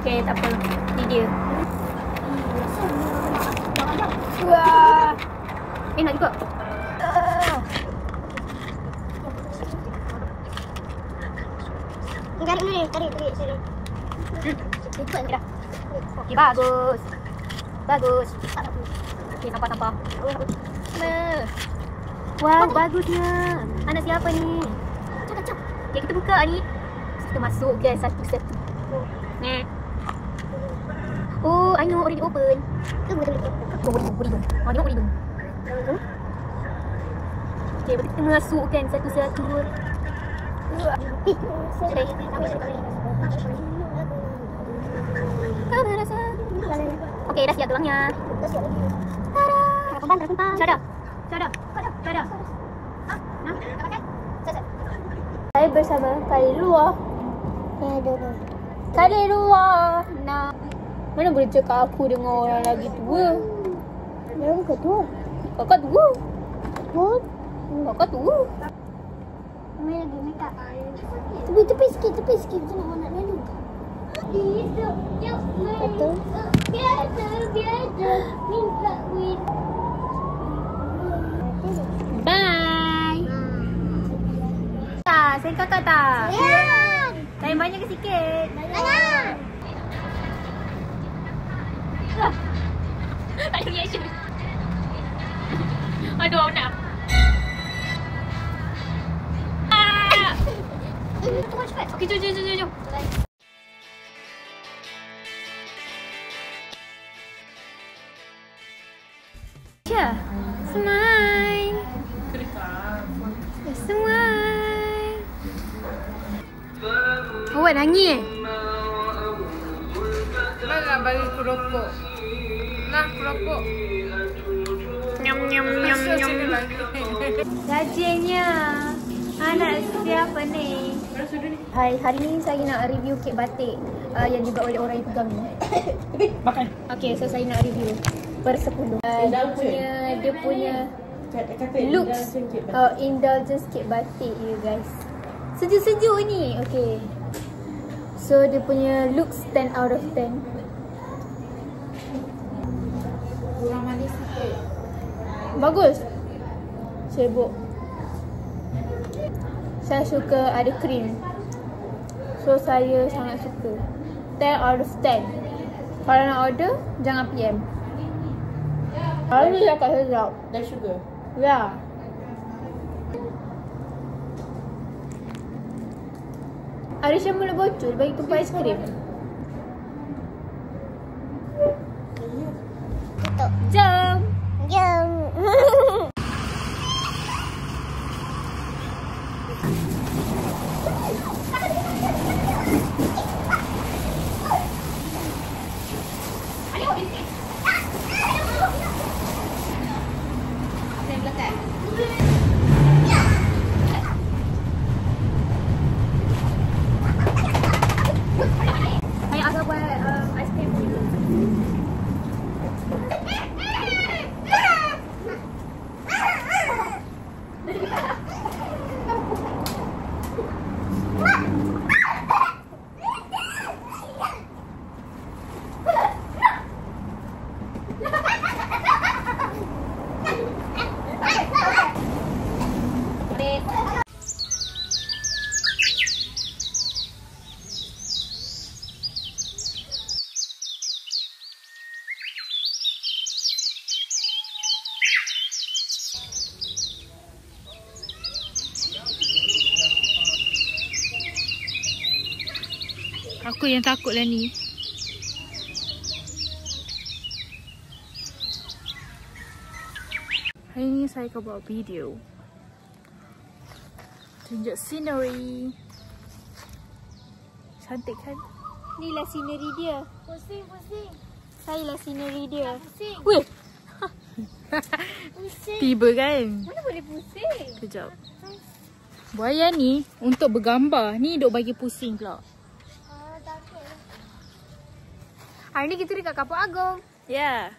Okay, tak apa. Ni dia. Wah. Enak juga. Tarik ni, tarik. Ikut dah. Okay, bagus. Bagus. Okay, sampah. Wah, bagusnya. Anak siapa ni? Cap. Okay, kita buka ni. Kita masuk guys, satu-satu. Ni. Oh, I know already open. Boleh. Okay, kita masukkan satu-satu. Kamera rasa. Okay, dah siap tulangnya. Tada. Saya bersama Khairullah. Khairullah. Nah, mana boleh cakap aku dengan orang lagi tua? Dia bukan tua. Kakak tua. What? Kakak tua. Main lagi, make up. Tepi sikit. Kita nak lalu. Betul. Bye. Sayang kakak tak? Ya. Sayang banyak ke sikit? Banyak. Tak ada reaction. Aduh, awak nak. Cepat. Okey, jom. Ya, smile. Smile. Awak nangis Mana nak bagi keropok? Nah, keropok. Nyam. Sini lagi. Rajinnya. Anak siapa ni? Hai, hari ni saya nak review kek batik yang dibuat oleh orang yang pegang ni. Makan. Okay, so saya nak review per 10. Dia punya looks indulgence kek batik you guys. Sejuk-sejuk ni. Okay. So dia punya looks 10 out of 10. Kurang manis sikit. Bagus. Sibuk. Saya suka ada krim. So saya sangat suka. 10 out of 10. Kalau nak order, jangan PM. Kalau ni cakap sedap. Dan sugar. Ya. Ada syamul bocor bagi tumpah aiskrim. Jom. Saya agak buat aiskrim dulu. Aku yang takut lah ni. Hari ni saya akan buat video. Tunjuk scenery. Cantik kan? Inilah scenery dia. Pusing. Saya lah scenery dia. Pusing. Weh, Tiba kan? mana boleh pusing? Kejap. Buaya ni untuk bergambar. Ni duk bagi pusing pula. Takut. Hari ni kita dekat Kapuk Agong. Ya.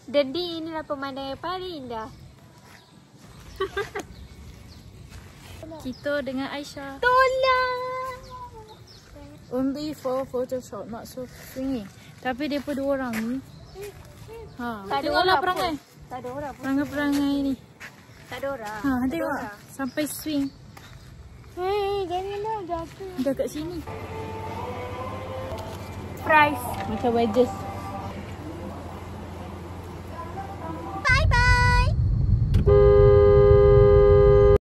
Dan inilah pemandangan yang paling indah. Kita dengan Aisyah. Tolong. Only for Photoshop, not so swinging. Tapi depa dua orang ni. Ha, Tak ada tengoklah orang perangai. Tak ada orang pun. Perangai-perangai ni. Tak ada orang. Ha, tengok. Sampai swing. Hei, janganlah jatuh. Dah kat sini. Fries. Macam wedges.